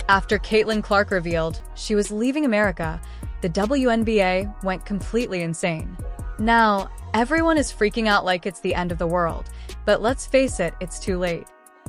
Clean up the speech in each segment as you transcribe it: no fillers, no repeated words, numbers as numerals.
After Caitlin Clark revealed she was leaving America, the WNBA went completely insane. Now, everyone is freaking out like it's the end of the world, but let's face it, it's too late.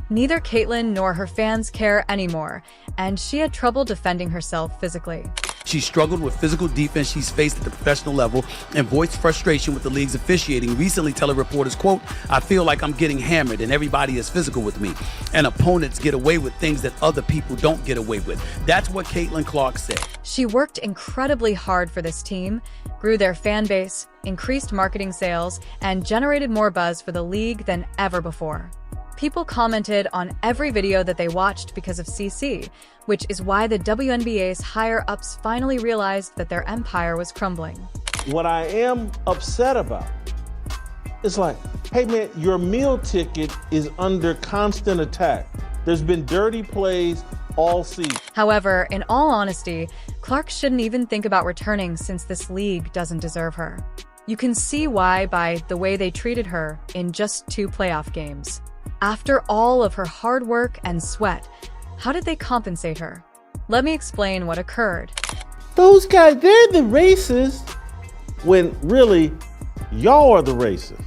Neither Caitlin nor her fans care anymore, and she had trouble defending herself physically. She struggled with physical defense she's faced at the professional level and voiced frustration with the league's officiating, recently telling reporters, quote, "I feel like I'm getting hammered and everybody is physical with me, and opponents get away with things that other people don't get away with." That's what Caitlin Clark said. She worked incredibly hard for this team, grew their fan base, increased marketing sales, and generated more buzz for the league than ever before. People commented on every video that they watched because of CC, which is why the WNBA's higher-ups finally realized that their empire was crumbling. What I am upset about is like, hey man, your meal ticket is under constant attack. There's been dirty plays all season. However, in all honesty, Clark shouldn't even think about returning since this league doesn't deserve her. You can see why by the way they treated her in just 2 playoff games. After all of her hard work and sweat, how did they compensate her? Let me explain what occurred. Those guys, they're the racists, when really, y'all are the racists.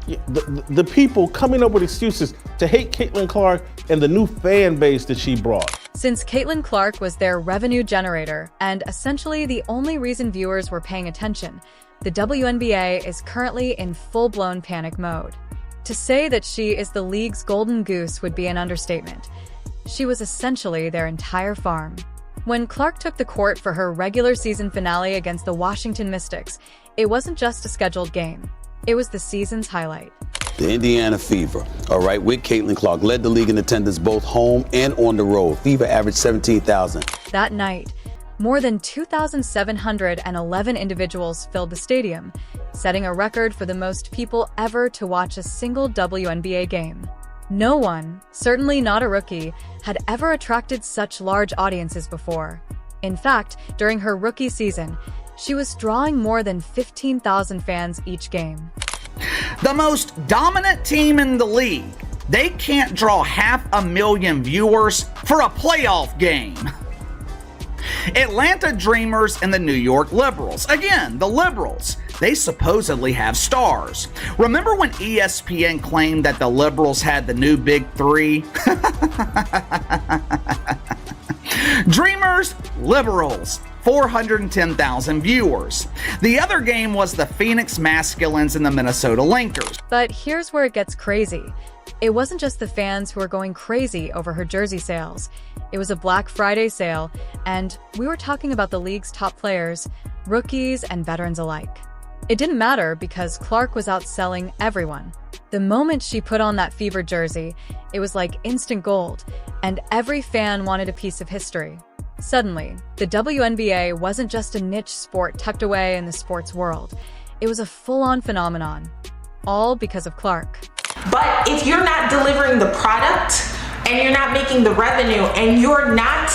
The people coming up with excuses to hate Caitlin Clark and the new fan base that she brought. Since Caitlin Clark was their revenue generator and essentially the only reason viewers were paying attention, the WNBA is currently in full-blown panic mode. To say that she is the league's golden goose would be an understatement. She was essentially their entire farm. When Clark took the court for her regular season finale against the Washington Mystics, it wasn't just a scheduled game. It was the season's highlight. The Indiana Fever, all right, with Caitlin Clark, led the league in attendance both home and on the road. Fever averaged 17,000. That night, more than 2,711 individuals filled the stadium, setting a record for the most people ever to watch a single WNBA game. No one, certainly not a rookie, had ever attracted such large audiences before. In fact, during her rookie season, she was drawing more than 15,000 fans each game. The most dominant team in the league, they can't draw 500,000 viewers for a playoff game. Atlanta Dreamers and the New York Liberals. Again, the Liberals. They supposedly have stars. Remember when ESPN claimed that the Liberals had the new Big Three? Dreamers, Liberals. 410,000 viewers. The other game was the Phoenix Masculines and the Minnesota Lakers. But here's where it gets crazy. It wasn't just the fans who were going crazy over her jersey sales. It was a Black Friday sale, and we were talking about the league's top players, rookies and veterans alike. It didn't matter because Clark was outselling everyone. The moment she put on that Fever jersey, it was like instant gold, and every fan wanted a piece of history. Suddenly, the WNBA wasn't just a niche sport tucked away in the sports world. It was a full-on phenomenon, all because of Clark. But if you're not delivering the product and you're not making the revenue and you're not,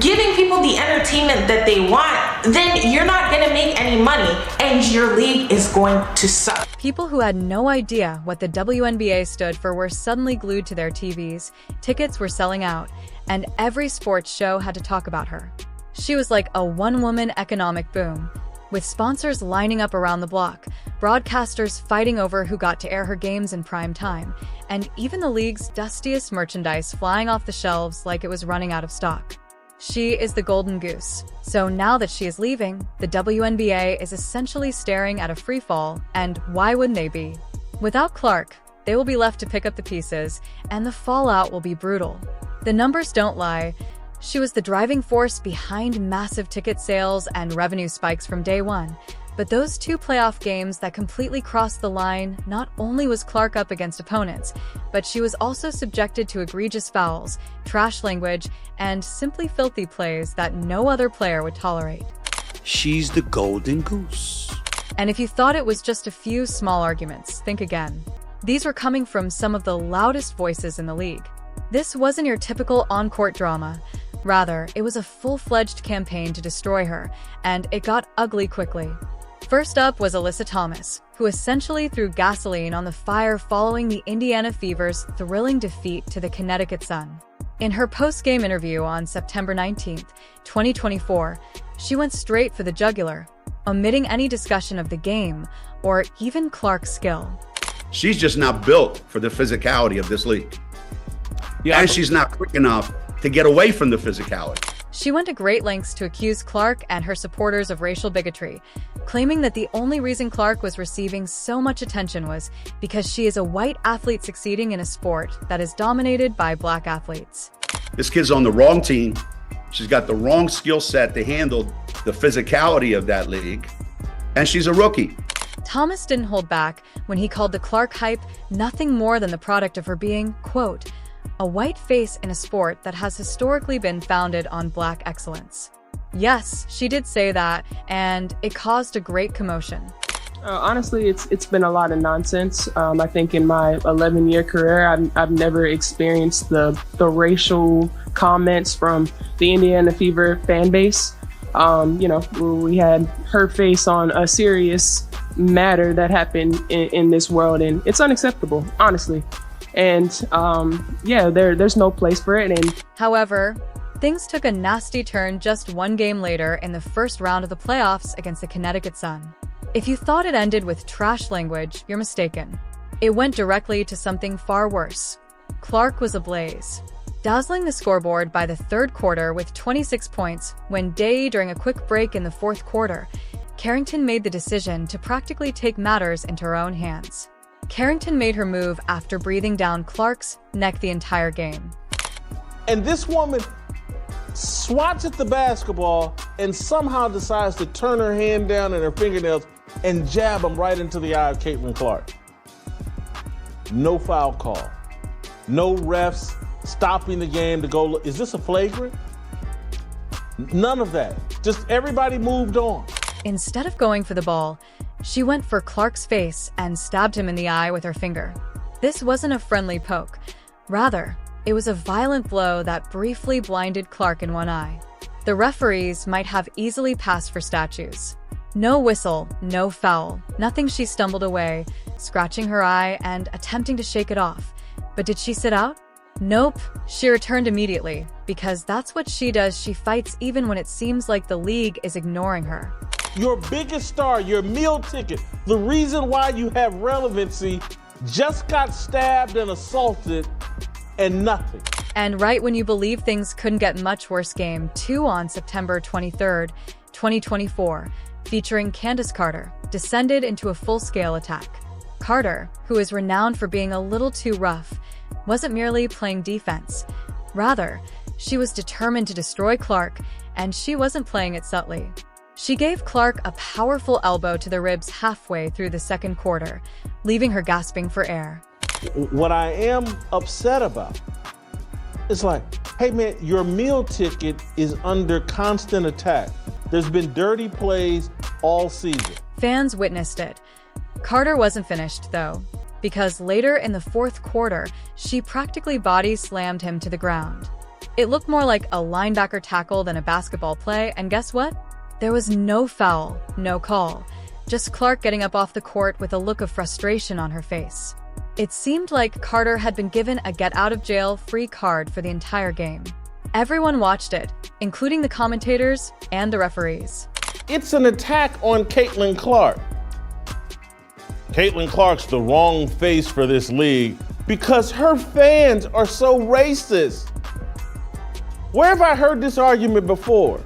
giving people the entertainment that they want, then you're not going to make any money and your league is going to suck. People who had no idea what the WNBA stood for were suddenly glued to their TVs, tickets were selling out, and every sports show had to talk about her. She was like a one-woman economic boom, with sponsors lining up around the block, broadcasters fighting over who got to air her games in prime time, and even the league's dustiest merchandise flying off the shelves like it was running out of stock. She is the golden goose. So now that she is leaving, the WNBA is essentially staring at a free fall, and why wouldn't they be? Without Clark, they will be left to pick up the pieces, and the fallout will be brutal. The numbers don't lie. She was the driving force behind massive ticket sales and revenue spikes from day one. But those 2 playoff games that completely crossed the line, not only was Clark up against opponents, but she was also subjected to egregious fouls, trash language, and simply filthy plays that no other player would tolerate. She's the golden goose. And if you thought it was just a few small arguments, think again. These were coming from some of the loudest voices in the league. This wasn't your typical on-court drama. Rather, it was a full-fledged campaign to destroy her, and it got ugly quickly. First up was Alyssa Thomas, who essentially threw gasoline on the fire following the Indiana Fever's thrilling defeat to the Connecticut Sun. In her post-game interview on September 19, 2024, she went straight for the jugular, omitting any discussion of the game or even Clark's skill. She's just not built for the physicality of this league. And she's not quick enough to get away from the physicality. She went to great lengths to accuse Clark and her supporters of racial bigotry, claiming that the only reason Clark was receiving so much attention was because she is a white athlete succeeding in a sport that is dominated by black athletes. This kid's on the wrong team. She's got the wrong skill set to handle the physicality of that league. And she's a rookie. Thomas didn't hold back when he called the Clark hype nothing more than the product of her being, quote, a white face in a sport that has historically been founded on black excellence. Yes, she did say that, and it caused a great commotion. Honestly, it's been a lot of nonsense. I think in my 11-year career, I've never experienced the racial comments from the Indiana Fever fan base. We had her face on a serious matter that happened in this world, and it's unacceptable, honestly. And there's no place for it. And however, things took a nasty turn just one game later in the first round of the playoffs against the Connecticut Sun. If you thought it ended with trash language, you're mistaken. It went directly to something far worse. Clark was ablaze, dazzling the scoreboard by the third quarter with 26 points when during a quick break in the fourth quarter, Carrington made the decision to practically take matters into her own hands. Carrington made her move after breathing down Clark's neck the entire game. And this woman swats at the basketball and somehow decides to turn her hand down and her fingernails and jab them right into the eye of Caitlin Clark. No foul call. No refs stopping the game to go, is this a flagrant? None of that. Just everybody moved on. Instead of going for the ball, she went for Clark's face and stabbed him in the eye with her finger. This wasn't a friendly poke. Rather, it was a violent blow that briefly blinded Clark in one eye. The referees might have easily passed for statues. No whistle, no foul, nothing. She stumbled away, scratching her eye and attempting to shake it off. But did she sit out? Nope, she returned immediately, because that's what she does. She fights even when it seems like the league is ignoring her. Your biggest star, your meal ticket, the reason why you have relevancy, just got stabbed and assaulted and nothing. And right when you believe things couldn't get much worse, Game 2 on September 23rd, 2024, featuring Candace Carter, descended into a full-scale attack. Carter, who is renowned for being a little too rough, wasn't merely playing defense. Rather, she was determined to destroy Clark, and she wasn't playing it subtly. She gave Clark a powerful elbow to the ribs halfway through the second quarter, leaving her gasping for air. What I am upset about is like, hey man, your meal ticket is under constant attack. There's been dirty plays all season. Fans witnessed it. Carter wasn't finished, though, because later in the fourth quarter, she practically body slammed him to the ground. It looked more like a linebacker tackle than a basketball play, and guess what? There was no foul, no call, just Clark getting up off the court with a look of frustration on her face. It seemed like Carter had been given a get-out-of-jail-free card for the entire game. Everyone watched it, including the commentators and the referees. It's an attack on Caitlin Clark. Caitlin Clark's the wrong face for this league because her fans are so racist. Where have I heard this argument before?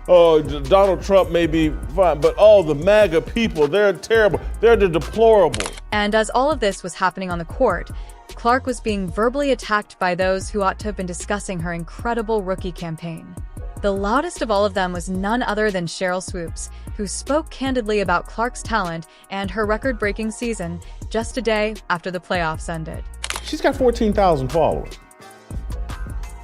Oh, Donald Trump may be fine, but all the MAGA people, they're terrible. They're the deplorable. And as all of this was happening on the court, Clark was being verbally attacked by those who ought to have been discussing her incredible rookie campaign. The loudest of all of them was none other than Sheryl Swoopes, who spoke candidly about Clark's talent and her record-breaking season just a day after the playoffs ended. She's got 14,000 followers.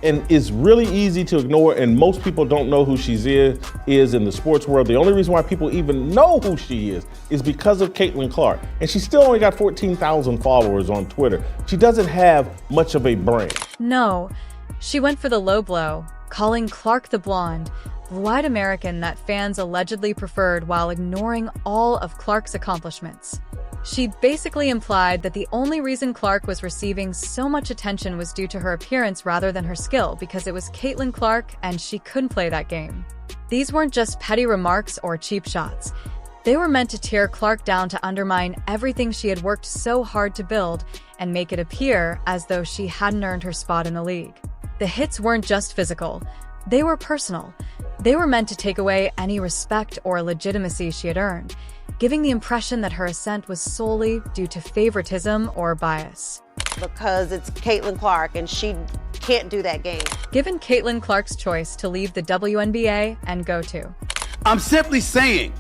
And it's really easy to ignore, and most people don't know who she is in the sports world. The only reason why people even know who she is because of Caitlin Clark. And she still only got 14,000 followers on Twitter. She doesn't have much of a brand. No, she went for the low blow, calling Clark the blonde, blue-eyed American that fans allegedly preferred while ignoring all of Clark's accomplishments. She basically implied that the only reason Clark was receiving so much attention was due to her appearance rather than her skill, because it was Caitlin Clark and she couldn't play that game. These weren't just petty remarks or cheap shots. They were meant to tear Clark down, to undermine everything she had worked so hard to build and make it appear as though she hadn't earned her spot in the league. The hits weren't just physical, they were personal. They were meant to take away any respect or legitimacy she had earned, giving the impression that her ascent was solely due to favoritism or bias. Because it's Caitlin Clark and she can't do that game. Given Caitlin Clark's choice to leave the WNBA and go to. I'm simply saying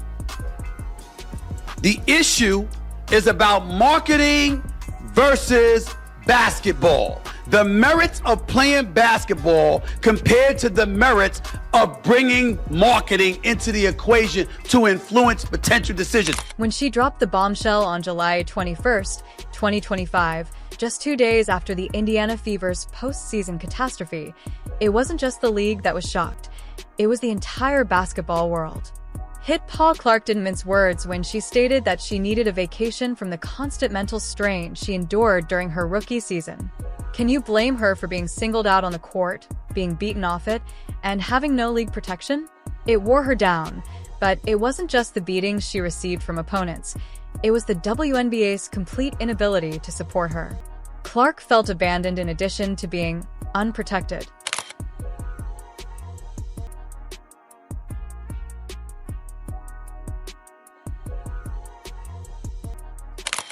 the issue is about marketing versus basketball. The merits of playing basketball compared to the merits of bringing marketing into the equation to influence potential decisions. When she dropped the bombshell on July 21st, 2025, just 2 days after the Indiana Fever's postseason catastrophe, it wasn't just the league that was shocked. It was the entire basketball world. Hit Paul Clark didn't mince words when she stated that she needed a vacation from the constant mental strain she endured during her rookie season. Can you blame her for being singled out on the court, being beaten off it, and having no league protection? It wore her down, but it wasn't just the beatings she received from opponents. It was the WNBA's complete inability to support her. Clark felt abandoned in addition to being unprotected.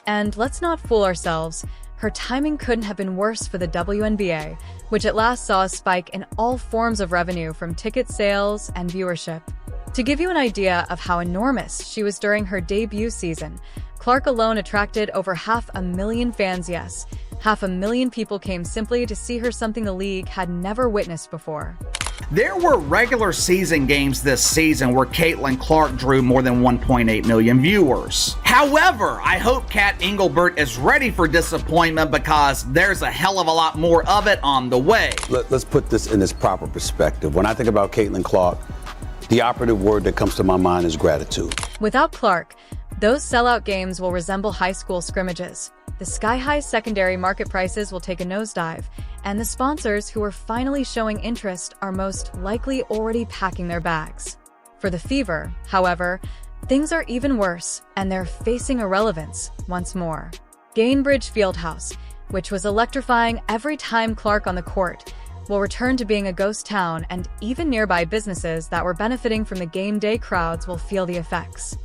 And let's not fool ourselves, her timing couldn't have been worse for the WNBA, which at last saw a spike in all forms of revenue from ticket sales and viewership. To give you an idea of how enormous she was during her debut season, Clark alone attracted over 500,000 fans. Yes, 500,000 people came simply to see her, something the league had never witnessed before. There were regular season games this season where Caitlin Clark drew more than 1.8 million viewers. However, I hope Kat Engelbert is ready for disappointment, because there's a hell of a lot more of it on the way. Let's put this in its proper perspective. When I think about Caitlin Clark, the operative word that comes to my mind is gratitude. Without Clark, those sellout games will resemble high school scrimmages. The sky-high secondary market prices will take a nosedive, and the sponsors who are finally showing interest are most likely already packing their bags. For the Fever, however, things are even worse, and they're facing irrelevance once more. Gainbridge Fieldhouse, which was electrifying every time Clark on the court, will return to being a ghost town, and even nearby businesses that were benefiting from the game day crowds will feel the effects.